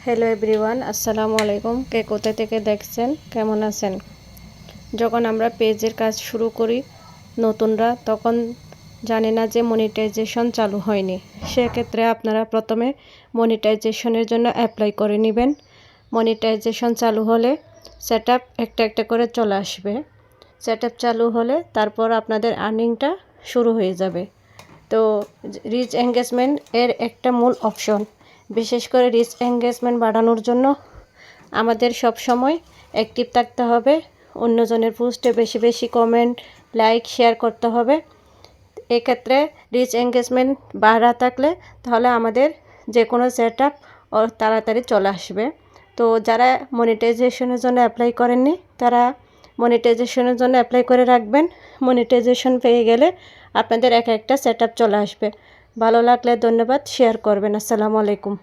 Hello everyone, আসসালামু আলাইকুম। কে কোথা থেকে দেখছেন, কেমন আছেন? যখন আমরা পেজের কাজ শুরু করি নতুনরা, তখন জানি না যে মনিটাইজেশন চালু হয়নি। সেক্ষেত্রে আপনারা প্রথমে মনিটাইজেশনের জন্য অ্যাপ্লাই করে নেবেন। মনিটাইজেশন চালু হলে সেটআপ একটা একটা করে চলে আসবে। সেটআপ চালু হলে তারপর আপনাদের আর্নিংটা শুরু হয়ে যাবে। তো রিচ এঙ্গেজমেন্ট এর একটা মূল অপশন। বিশেষ করে রিচ এঙ্গেজমেন্ট বাড়ানোর জন্য আমাদের সব সময় অ্যাক্টিভ থাকতে হবে। অন্যজনের পোস্টে বেশি বেশি কমেন্ট, লাইক, শেয়ার করতে হবে। এক্ষেত্রে রিচ এঙ্গেজমেন্ট বাড়া থাকলে তাহলে আমাদের যে কোনো সেটআপ তাড়াতাড়ি চলে আসবে। তো যারা মনিটাইজেশনের জন্য অ্যাপ্লাই করেননি তারা মনিটাইজেশনের জন্য অ্যাপ্লাই করে রাখবেন। মনিটাইজেশন পেয়ে গেলে আপনাদের এক একটা সেটআপ চলে আসবে। ভালো লাগলে ধন্যবাদ, শেয়ার করবেন। আসসালামু আলাইকুম।